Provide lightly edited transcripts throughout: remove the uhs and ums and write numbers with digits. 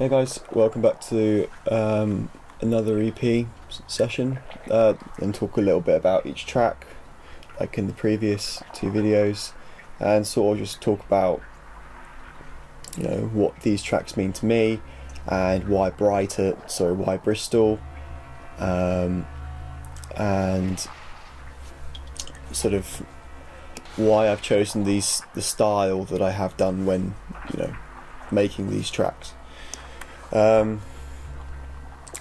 Hey guys, welcome back to another EP session and talk a little bit about each track like in the previous two videos, and sort of just talk about what these tracks mean to me and why why Bristol, and sort of why I've chosen the style that I have done when making these tracks.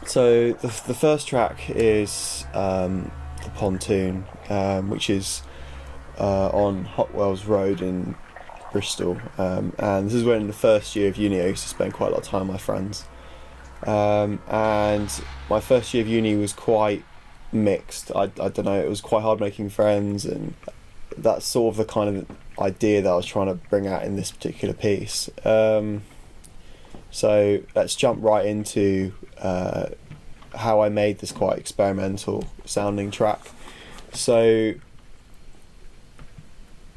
So the first track is the Pontoon, which is on Hotwells Road in Bristol, and this is when in the first year of uni I used to spend quite a lot of time with my friends, and my first year of uni was quite mixed. I don't know, it was quite hard making friends, and that's sort of the kind of idea that I was trying to bring out in this particular piece. So let's jump right into how I made this quite experimental sounding track. So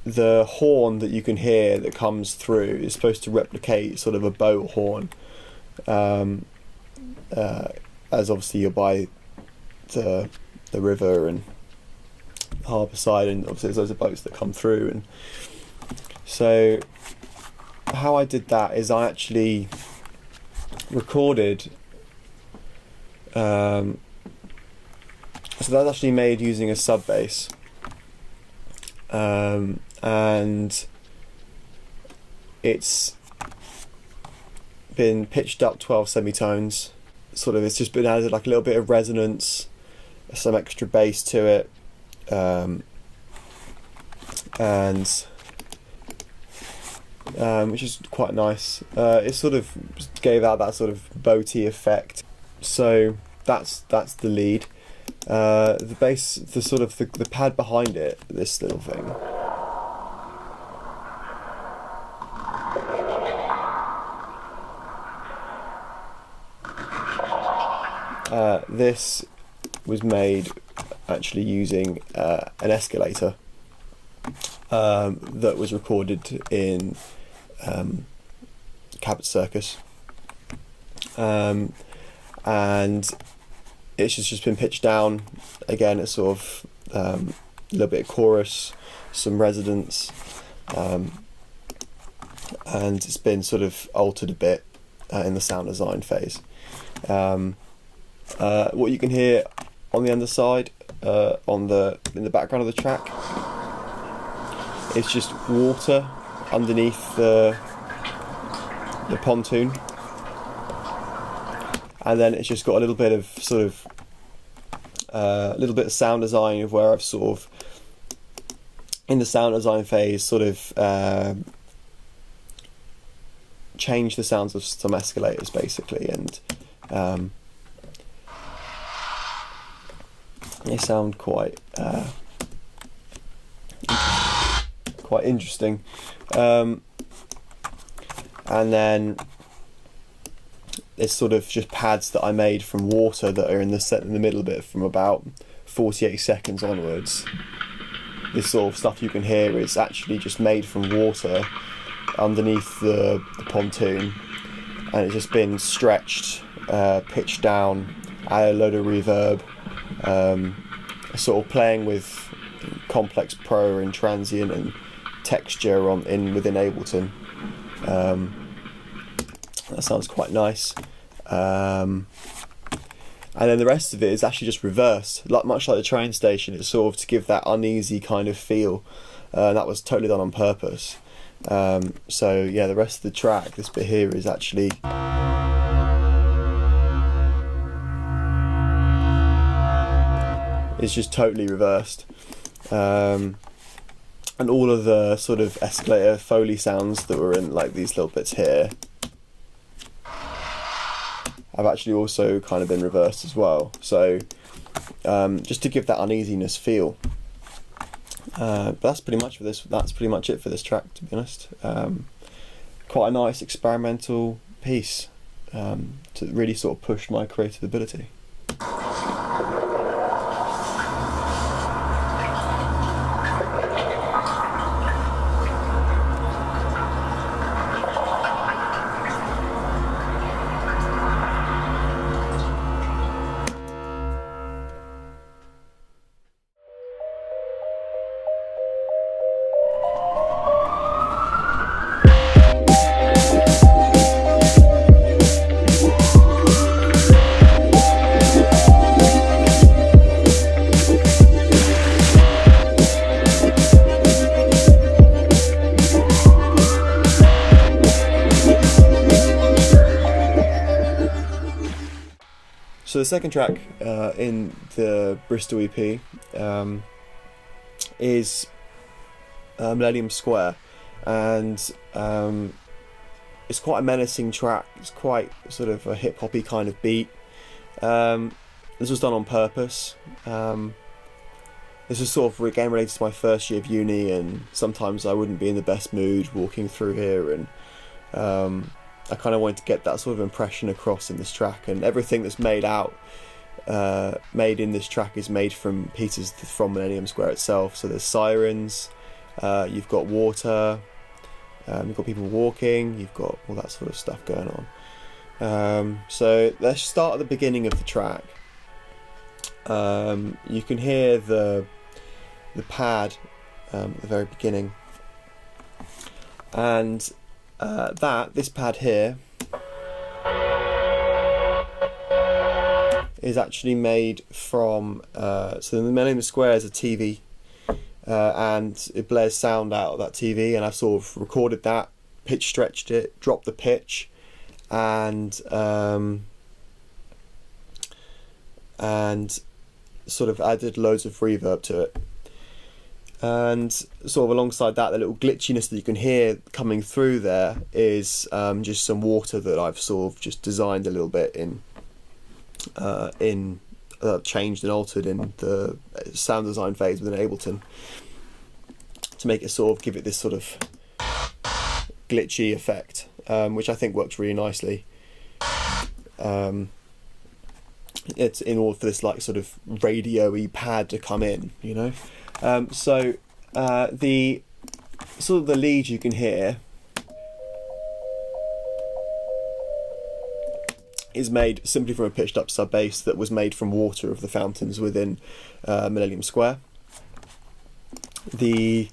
the horn that you can hear that comes through is supposed to replicate sort of a boat horn, as obviously you're by the river and harbour side, and obviously there's loads of boats that come through. And so how I did that is I actually recorded, so that's actually made using a sub bass, and it's been pitched up 12 semitones. Sort of, it's just been added like a little bit of resonance, some extra bass to it, which is quite nice. It sort of gave out that sort of boaty effect. So that's the lead. The bass, the pad behind it, this little thing, this was made actually using an escalator that was recorded in Cabot Circus, and it's just been pitched down again. It's sort of a little bit of chorus, some resonance, and it's been sort of altered a bit in the sound design phase. What you can hear on the underside, in the background of the track, it's just water underneath the pontoon, and then it's just got a little bit of sound design of where I've sort of in the sound design phase sort of changed the sounds of some escalators basically, and they sound quite interesting. And then it's sort of just pads that I made from water that are in the middle bit from about 48 seconds onwards. This sort of stuff you can hear is actually just made from water underneath the pontoon, and it's just been stretched, pitched down, added a load of reverb, sort of playing with complex pro and transient and texture within Ableton. That sounds quite nice. And then the rest of it is actually just reversed, much like the train station. It's sort of to give that uneasy kind of feel, and that was totally done on purpose. So yeah, the rest of the track, this bit here, is actually it's just totally reversed. And all of the sort of escalator Foley sounds that were in like these little bits here have actually also kind of been reversed as well. So just to give that uneasiness feel. But that's pretty much it for this track, to be honest. Quite a nice experimental piece to really sort of push my creative ability. So the second track in the Bristol EP is Millenium Square, and it's quite a menacing track. It's quite sort of a hip hoppy kind of beat. This was done on purpose. This is sort of again related to my first year of uni, and sometimes I wouldn't be in the best mood walking through here, and I kind of wanted to get that sort of impression across in this track. And everything that's made in this track is made from pieces from Millenium Square itself. So there's sirens, you've got water, you've got people walking, you've got all that sort of stuff going on. So let's start at the beginning of the track. You can hear the pad at the very beginning, and this pad here is actually made from so the Millenium Square is a TV, and it blares sound out of that TV, and I've sort of recorded that, pitch stretched it, dropped the pitch, and sort of added loads of reverb to it. And sort of alongside that, the little glitchiness that you can hear coming through there is just some water that I've sort of just designed a little bit changed and altered in the sound design phase within Ableton to make it sort of give it this sort of glitchy effect, which I think works really nicely. It's in order for this like sort of radio-y pad to come in, you know. So the sort of the lead you can hear is made simply from a pitched up sub bass that was made from water of the fountains within Millenium Square. The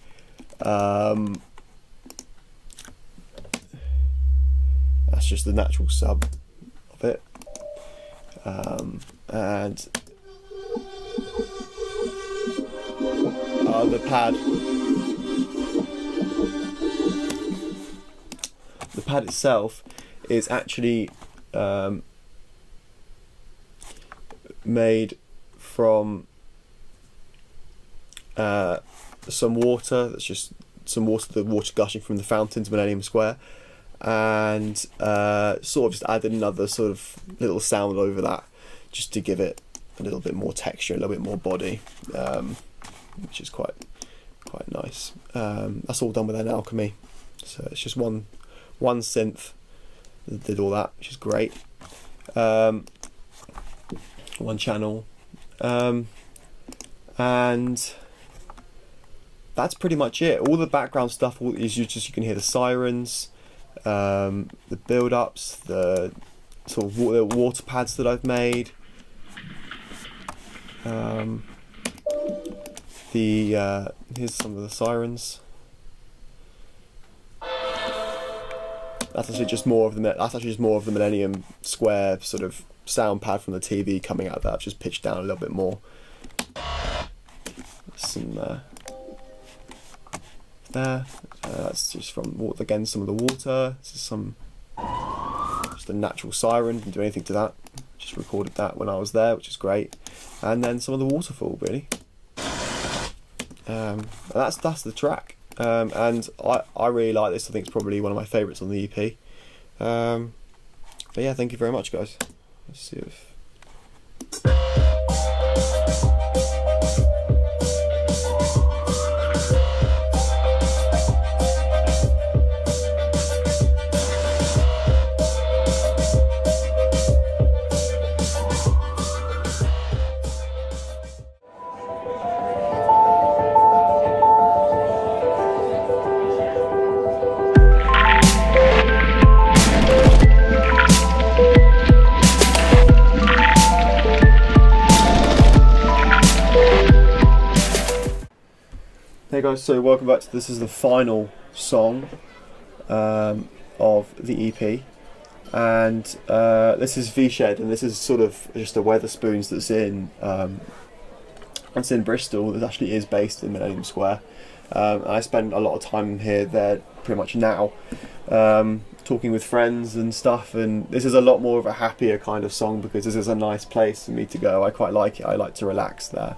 that's just the natural sub of it, and the pad itself is actually made from some water. That's just some water, the water gushing from the fountains of Millenium Square, and sort of just added another sort of little sound over that, just to give it a little bit more texture, a little bit more body, which is quite nice. That's all done with an Alchemy, so it's just one synth that did all that, which is great. One channel, and that's pretty much it. All the background stuff is you can hear the sirens, the build-ups, the sort of water pads that I've made. Here's some of the sirens. That's actually just more of the Millenium Square sort of sound pad from the TV coming out of that. I've just pitched down a little bit more. Some there. That's just from again some of the water. This is just a natural siren. Didn't do anything to that. Just recorded that when I was there, which is great. And then some of the waterfall, really. That's the track. And I really like this. I think it's probably one of my favourites on the EP. But yeah, thank you very much, guys. Let's see if... Hey guys, so welcome back to this is the final song of the EP, and this is V-Shed, and this is sort of just a Weatherspoons that's in Bristol, that actually is based in Millenium Square. And I spend a lot of time here there pretty much now, talking with friends and stuff, and this is a lot more of a happier kind of song because this is a nice place for me to go. I quite like it. I like to relax there,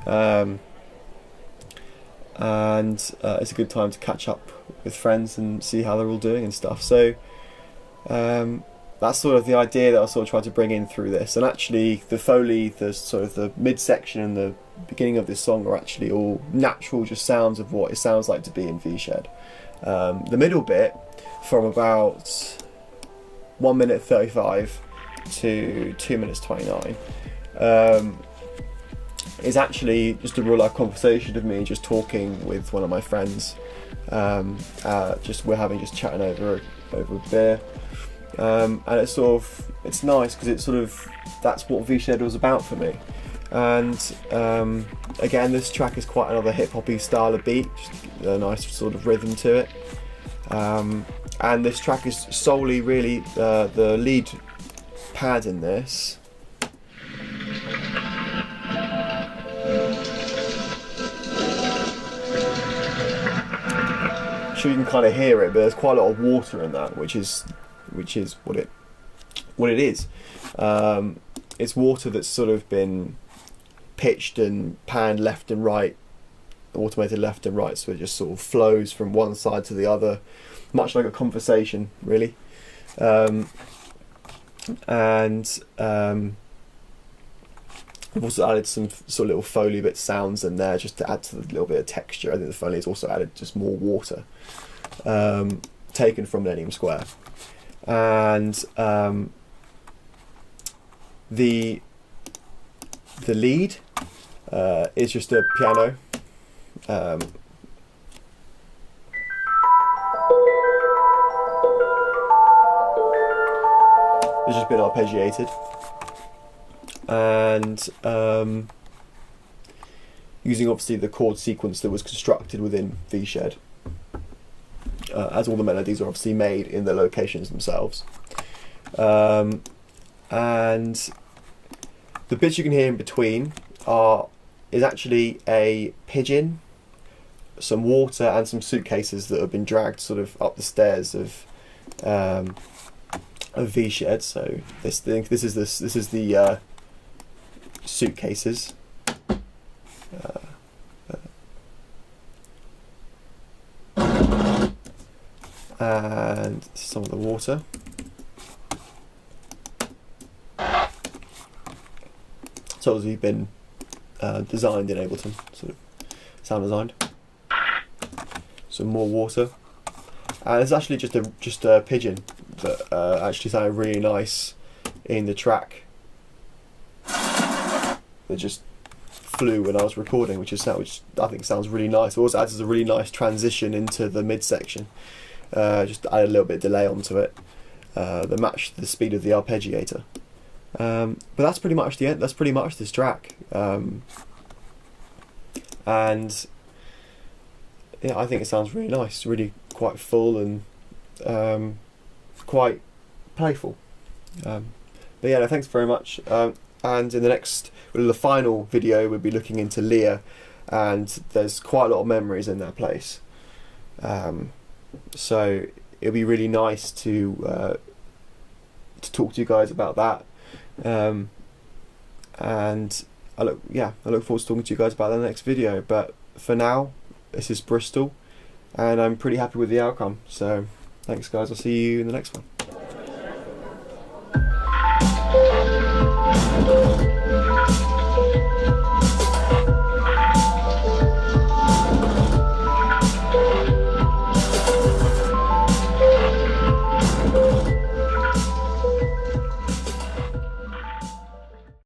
and it's a good time to catch up with friends and see how they're all doing and stuff. So that's sort of the idea that I sort of tried to bring in through this. And actually the Foley, the sort of the midsection and the beginning of this song are actually all natural just sounds of what it sounds like to be in V-Shed. The middle bit, from about 1 minute 35 to 2 minutes 29, is actually just a real life conversation of me just talking with one of my friends. We're chatting over a beer, and it's nice because it's sort of, that's what V-Shed was about for me. And again, this track is quite another hip hoppy style of beat, just a nice sort of rhythm to it. And this track is solely really the lead pad in this. Sure, you can kind of hear it, but there's quite a lot of water in that, which is what it is. It's water that's sort of been pitched and panned left and right, automated left and right, so it just sort of flows from one side to the other, much like a conversation, really. I've also added some sort of little Foley bit sounds in there just to add to the little bit of texture. I think the Foley has also added just more water, taken from Millenium Square. And the lead is just a piano. It's just been arpeggiated, and using obviously the chord sequence that was constructed within V-Shed, as all the melodies are obviously made in the locations themselves. And the bits you can hear in between is actually a pigeon, some water, and some suitcases that have been dragged sort of up the stairs of V-Shed. So this is the suitcases. And some of the water. So obviously been designed in Ableton, sort of sound designed. Some more water, and it's actually just a pigeon that actually sounded really nice in the track. That just flew when I was recording, which I think sounds really nice. It also adds a really nice transition into the midsection. Just add a little bit of delay onto it that matched the speed of the arpeggiator. But that's pretty much the end. That's pretty much this track. And yeah, I think it sounds really nice, really quite full and quite playful. But yeah, no, thanks very much. And in the final video, we'll be looking into Leah, and there's quite a lot of memories in that place. So it'll be really nice to talk to you guys about that. And I look forward to talking to you guys about that in the next video. But for now, this is Bristol, and I'm pretty happy with the outcome. So thanks guys, I'll see you in the next one.